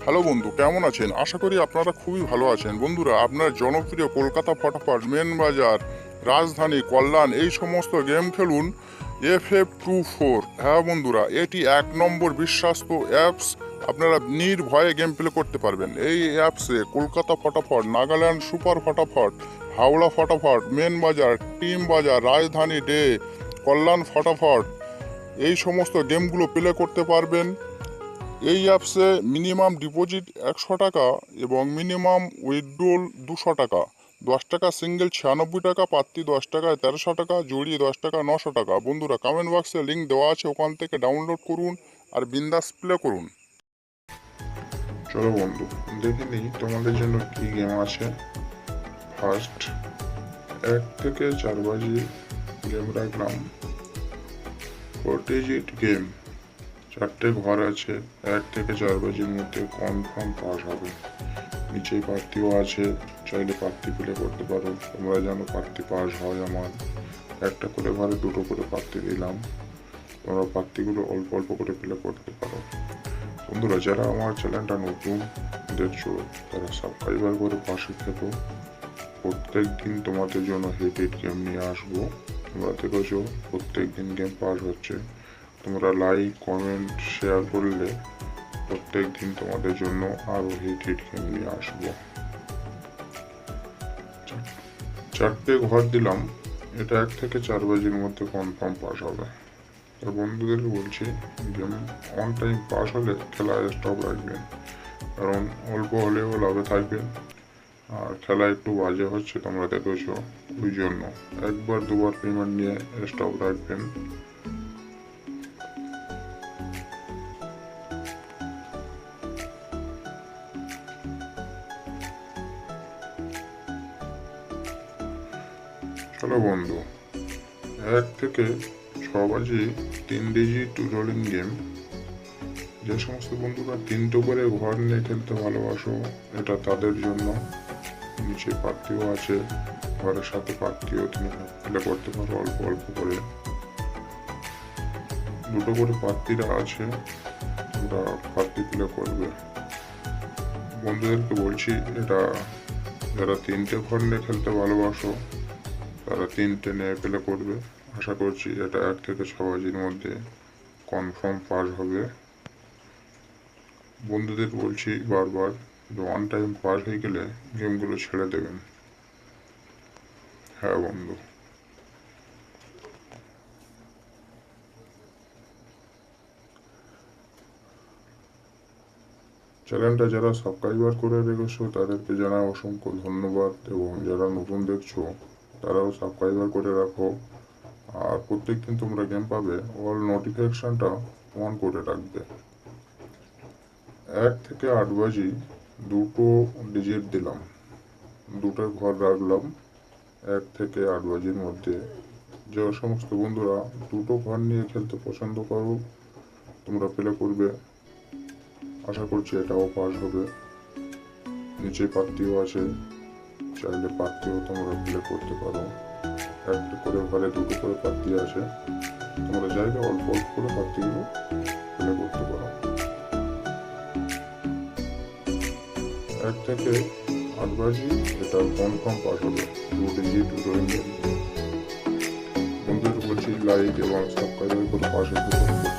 Hello বন্ধু, কেমন আছেন? আশা করি আপনারা খুবই ভালো আছেন। বন্ধুরা, আপনার জনপ্রিয় কলকাতা ফটাফট, মেন বাজার, রাজধানী, কল্যাণ এই সমস্ত গেম খেলুন FF24। হ্যাঁ বন্ধুরা, এটি 1 নম্বর বিশ্বস্ত অ্যাপস। আপনারা নির্ভয়ে গেম প্লে করতে পারবেন। এই অ্যাপসে কলকাতা ফটাফট, নাগাল্যান্ড সুপার ফটাফট, হাওড়া ফটাফট, মেন বাজার, টিম বাজার, রাজধানী ডে, কল্যাণ ফটাফট এই সমস্ত গেমগুলো প্লে করতে পারবেন। এই অ্যাপসে মিনিমাম ডিপোজিট 100 টাকা এবং মিনিমাম উইথড্রল 200 টাকা। 10 টাকা সিঙ্গেল 96 টাকা, পাত্তি 10 টাকায় 1300 টাকা, জড়িয়ে 10 টাকা 900 টাকা। বন্ধুরা, কমেন্ট বক্সে লিঙ্ক দেওয়া আছে, ওখান থেকে ডাউনলোড করুন আর বিন্দাস প্লে করুন। চলো বন্ধু, দেখে নিই তোমাদের জন্য কি গেম আছে। ফার্স্ট 1 থেকে 4 বাজি গেম রাখলাম। 40 গেম, 4টে ঘর আছে। 1 থেকে 4 বাজির মধ্যে কনফার্ম পাস হবে। নিচেই প্রার্থীও আছে, চাইলে প্রার্থী প্লে করতে পারো। তোমরা জানো প্রার্থী পাস হয় আমার। একটা করে ঘরে 2টো করে প্রার্থী দিলাম। তোমরা প্রার্থীগুলো অল্প অল্প করে প্লে করতে পারো। বন্ধুরা, যারা আমার চ্যানেলটা নতুন দেখছো তারা সাবস্ক্রাইবার করে পাশে থেকো। প্রত্যেক দিন তোমাদের জন্য হিট গেম নিয়ে আসবো। তোমরা দেখেছো প্রত্যেক দিন গেম পাস হচ্ছে। তোমরা লাইক, কমেন্ট, শেয়ার করলে প্রত্যেক দিন তোমাদের জন্য আরও হিট গেম নিয়ে আসবো। 4টে ঘর দিলাম। এটা 1 থেকে 4 বাজির মধ্যে কনফার্ম পাস হবে। তো বন্ধুদেরকে বলছি, গেম অন টাইম পাস হলে খেলা স্টপ রাখবেন, কারণ অল্প হলেও লাভে থাকবেন। আর খেলা একটু বাজে হচ্ছে তোমরা দেখেছো, ওই জন্য 1-2বার পেমেন্ট নিয়ে স্টপ রাখবেন। চলো বন্ধু, 1 থেকে 6 বাজি 3 ডিজিট রোলিং গেম। যে সমস্ত বন্ধুরা 3টে করে ঘর নিয়ে খেলতে ভালোবাসো, এটা তাদের জন্য। নিচে প্রার্থীও আছে, ঘরের সাথে প্রার্থীও তুমি প্লে করতে পারো অল্প অল্প করে। 2টো করে প্রার্থীরা আছে, তোমরা প্রার্থী প্লে করবে। বন্ধুদেরকে বলছি, এটা যারা 3টে ঘর নিয়ে খেলতে ভালোবাসো তারা 3টে নিয়ে প্লে করবে। আশা করছি এটা 1 থেকে 6 বাজির মধ্যে কনফার্ম পাস হবে। বন্ধুদের বলছি বারবার, ওয়ান টাইম পাস হয়ে গেলে গেমগুলো ছেড়ে দেবেন। হ্যাঁ বন্ধু, চ্যানেলটা যারা সাবস্ক্রাইবার করে রেখেছো তাদেরকে জানাই অসংখ্য ধন্যবাদ, এবং যারা নতুন দেখছো তারাও সাবস্ক্রাইবার করে রাখো। আর প্রত্যেকদিন তোমরা গেম পাবে, অল নোটিফিকেশনটা অন করে রাখবে। 1 থেকে 8 বাজি 2টো ডিজিট দিলাম, 2টো ঘর রাখলাম। 1 থেকে 8 বাজির মধ্যে যে সমস্ত বন্ধুরা 2টো ঘর নিয়ে খেলতে পছন্দ করো তোমরা প্লে করবে। আশা করছি এটাও পাস হবে। নিচে প্রার্থীও আছে, চাইলে প্রার্থীও তোমরা প্লে করতে পারো। 1টা করে ঘরে 2টো করে প্রার্থী আছে, তোমরা চাইলে অল্প অল্প করে প্রার্থীগুলো প্লে করতে পারো। 1 থেকে 8 বাজি এটা কনফার্ম পাস হবে। 2 ডিজিট রোলিং গেম। বন্ধুদের বলছি লাইক এবং সাবস্ক্রাইব করে পাশে থাকুন।